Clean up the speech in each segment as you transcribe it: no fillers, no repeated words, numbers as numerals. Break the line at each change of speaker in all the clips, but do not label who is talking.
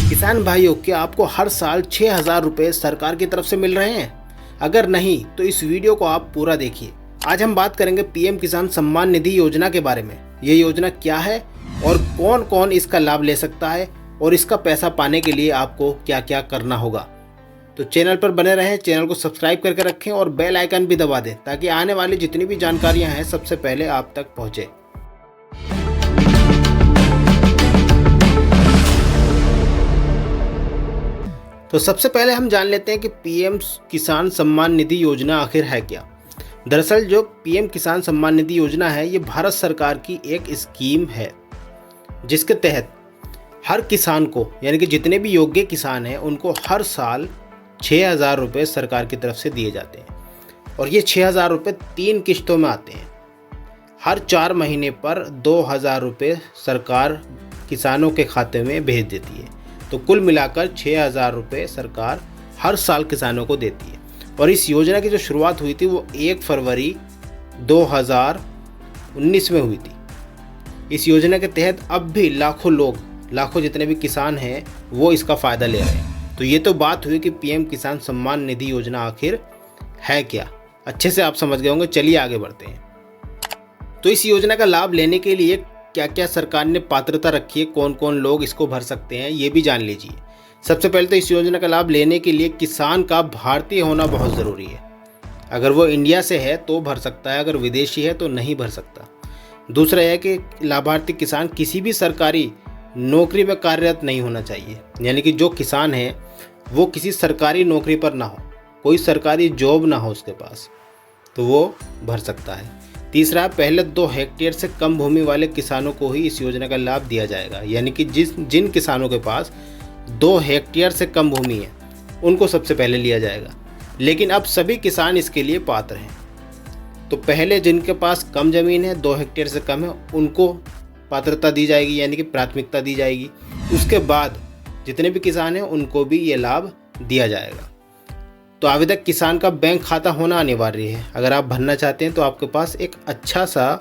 किसान भाइयों, क्या आपको हर साल 6,000 रुपये सरकार की तरफ से मिल रहे हैं? अगर नहीं तो इस वीडियो को आप पूरा देखिए। आज हम बात करेंगे पीएम किसान सम्मान निधि योजना के बारे में। ये योजना क्या है और कौन कौन इसका लाभ ले सकता है और इसका पैसा पाने के लिए आपको क्या क्या करना होगा। तो चैनल पर बने रहें, चैनल को सब्सक्राइब करके रखें और बेल आइकन भी दबा दें ताकि आने वाली जितनी भी जानकारियां हैं सबसे पहले आप तक पहुंचे। तो सबसे पहले हम जान लेते हैं कि पीएम किसान सम्मान निधि योजना आखिर है क्या। दरअसल जो पीएम किसान सम्मान निधि योजना है ये भारत सरकार की एक स्कीम है जिसके तहत हर किसान को, यानी कि जितने भी योग्य किसान हैं उनको हर साल 6,000 रुपये सरकार की तरफ से दिए जाते हैं और ये 6,000 रुपये 3 किश्तों में आते हैं। हर 4 महीने पर 2,000 रुपये सरकार किसानों के खाते में भेज देती है। तो कुल मिलाकर 6,000 रुपये सरकार हर साल किसानों को देती है। और इस योजना की जो शुरुआत हुई थी वो 1 फरवरी 2019 में हुई थी। इस योजना के तहत अब भी लाखों जितने भी किसान हैं वो इसका फ़ायदा ले रहे हैं। तो ये तो बात हुई कि पीएम किसान सम्मान निधि योजना आखिर है क्या। अच्छे से आप समझ गए होंगे। चलिए आगे बढ़ते हैं। तो इस योजना का लाभ लेने के लिए क्या क्या सरकार ने पात्रता रखी है, कौन कौन लोग इसको भर सकते हैं, ये भी जान लीजिए। सबसे पहले तो इस योजना का लाभ लेने के लिए किसान का भारतीय होना बहुत ज़रूरी है। अगर वो इंडिया से है तो भर सकता है, अगर विदेशी है तो नहीं भर सकता। दूसरा है कि लाभार्थी किसान किसी भी सरकारी नौकरी में कार्यरत नहीं होना चाहिए, यानी कि जो किसान है वो किसी सरकारी नौकरी पर ना हो, कोई सरकारी जॉब ना हो उसके पास, तो वो भर सकता है। तीसरा, पहले 2 हेक्टेयर से कम भूमि वाले किसानों को ही इस योजना का लाभ दिया जाएगा, यानी कि जिन किसानों के पास 2 हेक्टेयर से कम भूमि है उनको सबसे पहले लिया जाएगा। लेकिन अब सभी किसान इसके लिए पात्र हैं। तो पहले जिनके पास कम ज़मीन है, 2 हेक्टेयर से कम है, उनको पात्रता दी जाएगी, यानी कि प्राथमिकता दी जाएगी। उसके बाद जितने भी किसान हैं उनको भी ये लाभ दिया जाएगा। तो आवेदक किसान का बैंक खाता होना अनिवार्य है। अगर आप भरना चाहते हैं तो आपके पास एक अच्छा सा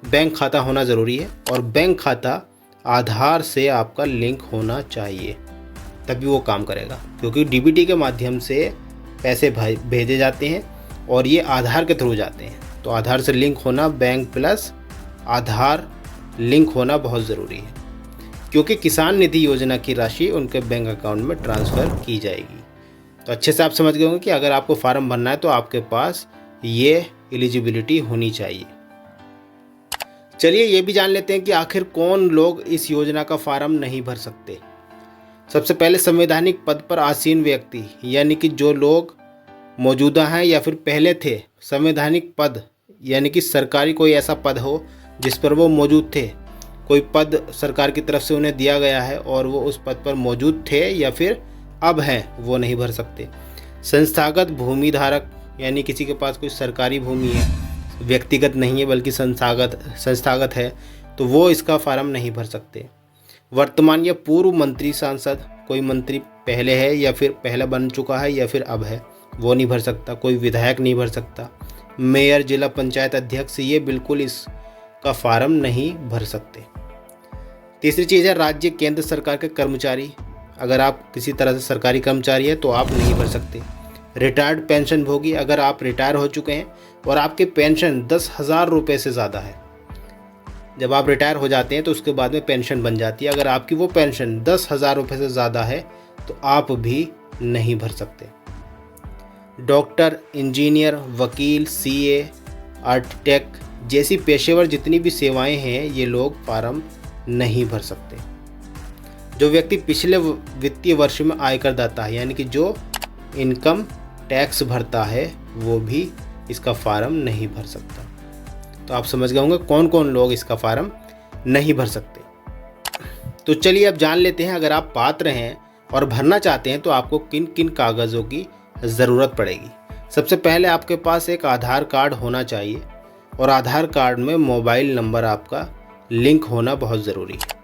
बैंक खाता होना ज़रूरी है और बैंक खाता आधार से आपका लिंक होना चाहिए, तभी वो काम करेगा। क्योंकि डीबीटी के माध्यम से पैसे भेजे जाते हैं और ये आधार के थ्रू जाते हैं। तो आधार से लिंक होना, बैंक प्लस आधार लिंक होना बहुत ज़रूरी है, क्योंकि किसान निधि योजना की राशि उनके बैंक अकाउंट में ट्रांसफ़र की जाएगी। तो अच्छे से आप समझ गए होंगे कि अगर आपको फॉर्म भरना है तो आपके पास ये एलिजिबिलिटी होनी चाहिए। चलिए ये भी जान लेते हैं कि आखिर कौन लोग इस योजना का फॉर्म नहीं भर सकते। सबसे पहले संवैधानिक पद पर आसीन व्यक्ति, यानी कि जो लोग मौजूदा हैं या फिर पहले थे। संवैधानिक पद यानी कि सरकारी कोई ऐसा पद हो जिस पर वो मौजूद थे, कोई पद सरकार की तरफ से उन्हें दिया गया है और वो उस पद पर मौजूद थे या फिर अब हैं, वो नहीं भर सकते। संस्थागत भूमि धारक, यानी किसी के पास कोई सरकारी भूमि है, व्यक्तिगत नहीं है बल्कि संस्थागत है, तो वो इसका फॉर्म नहीं भर सकते। वर्तमान या पूर्व मंत्री सांसद, कोई मंत्री पहले है या फिर पहले बन चुका है या फिर अब है, वो नहीं भर सकता। कोई विधायक नहीं भर सकता। मेयर, जिला पंचायत अध्यक्ष, ये बिल्कुल इसका फॉर्म नहीं भर सकते। तीसरी चीज़ है राज्य केंद्र सरकार के कर्मचारी। अगर आप किसी तरह से सरकारी कर्मचारी हैं तो आप नहीं भर सकते। रिटायर्ड पेंशन भोगी, अगर आप रिटायर हो चुके हैं और आपकी पेंशन 10,000 रुपये से ज़्यादा है, जब आप रिटायर हो जाते हैं तो उसके बाद में पेंशन बन जाती है, अगर आपकी वो पेंशन 10,000 रुपये से ज़्यादा है तो आप भी नहीं भर सकते। डॉक्टर, इंजीनियर, वकील, सीए, आर्किटेक्ट जैसी पेशेवर जितनी भी सेवाएं हैं ये लोग फॉर्म नहीं भर सकते। जो व्यक्ति पिछले वित्तीय वर्ष में आयकर दाता है, यानी कि जो इनकम टैक्स भरता है, वो भी इसका फॉर्म नहीं भर सकता। तो आप समझ गए होंगे कौन कौन लोग इसका फॉर्म नहीं भर सकते। तो चलिए अब जान लेते हैं, अगर आप पात्र हैं और भरना चाहते हैं तो आपको किन किन कागज़ों की ज़रूरत पड़ेगी। सबसे पहले आपके पास एक आधार कार्ड होना चाहिए और आधार कार्ड में मोबाइल नंबर आपका लिंक होना बहुत ज़रूरी है,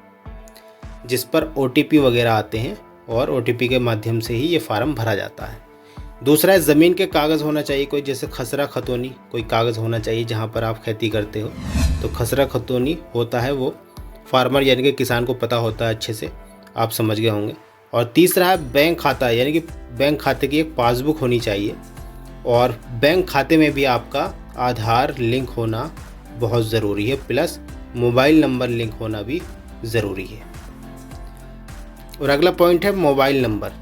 जिस पर OTP वगैरह आते हैं और OTP के माध्यम से ही ये फार्म भरा जाता है। दूसरा है ज़मीन के कागज़ होना चाहिए, कोई जैसे खसरा खतौनी कोई कागज़ होना चाहिए जहाँ पर आप खेती करते हो। तो खसरा खतौनी होता है वो फार्मर यानी कि किसान को पता होता है अच्छे से, आप समझ गए होंगे। और तीसरा है बैंक खाता, यानी कि बैंक खाते की एक पासबुक होनी चाहिए और बैंक खाते में भी आपका आधार लिंक होना बहुत ज़रूरी है, प्लस मोबाइल नंबर लिंक होना भी ज़रूरी है। और अगला पॉइंट है मोबाइल नंबर।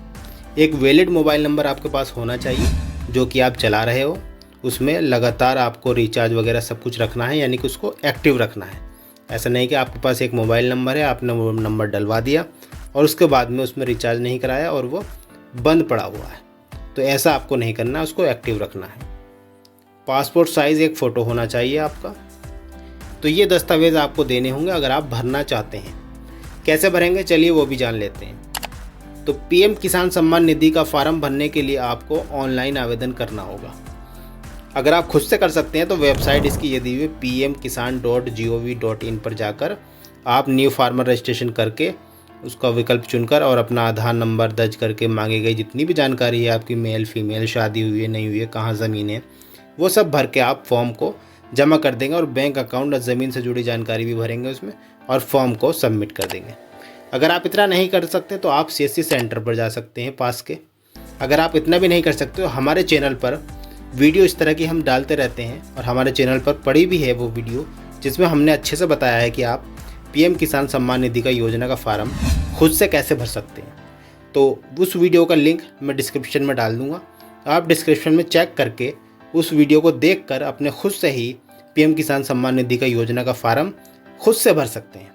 एक वैलिड मोबाइल नंबर आपके पास होना चाहिए जो कि आप चला रहे हो, उसमें लगातार आपको रिचार्ज वगैरह सब कुछ रखना है, यानी कि उसको एक्टिव रखना है। ऐसा नहीं कि आपके पास एक मोबाइल नंबर है, आपने वो नंबर डलवा दिया और उसके बाद में उसमें रिचार्ज नहीं कराया और वो बंद पड़ा हुआ है, तो ऐसा आपको नहीं करना है, उसको एक्टिव रखना है। पासपोर्ट साइज़ एक फ़ोटो होना चाहिए आपका। तो ये दस्तावेज़ आपको देने होंगे अगर आप भरना चाहते हैं। कैसे भरेंगे चलिए वो भी जान लेते हैं। तो पीएम किसान सम्मान निधि का फॉर्म भरने के लिए आपको ऑनलाइन आवेदन करना होगा। अगर आप खुद से कर सकते हैं तो वेबसाइट इसकी ये दी हुई pmkisan.gov.in पर जाकर आप न्यू फार्मर रजिस्ट्रेशन करके उसका विकल्प चुनकर और अपना आधार नंबर दर्ज करके मांगी गई जितनी भी जानकारी है आपकी, मेल फीमेल, शादी हुई है नहीं हुई है, कहाँ ज़मीन है, वो सब भर के आप फॉर्म को जमा कर देंगे और बैंक अकाउंट और ज़मीन से जुड़ी जानकारी भी भरेंगे उसमें और फॉर्म को सबमिट कर देंगे। अगर आप इतना नहीं कर सकते तो आप CSC सेंटर पर जा सकते हैं पास के। अगर आप इतना भी नहीं कर सकते तो हमारे चैनल पर वीडियो इस तरह की हम डालते रहते हैं और हमारे चैनल पर पड़ी भी है वो वीडियो जिसमें हमने अच्छे से बताया है कि आप पीएम किसान सम्मान निधि का योजना का फार्म खुद से कैसे भर सकते हैं। तो उस वीडियो का लिंक मैं डिस्क्रिप्शन में डाल दूँगा, आप डिस्क्रिप्शन में चेक करके उस वीडियो को देखकर अपने खुद से ही पीएम किसान सम्मान निधि का योजना का फार्म खुद से भर सकते हैं।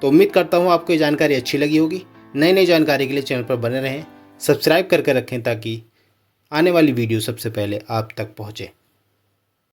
तो उम्मीद करता हूँ आपको ये जानकारी अच्छी लगी होगी। नई नई जानकारी के लिए चैनल पर बने रहें, सब्सक्राइब करके रखें ताकि आने वाली वीडियो सबसे पहले आप तक पहुँचे।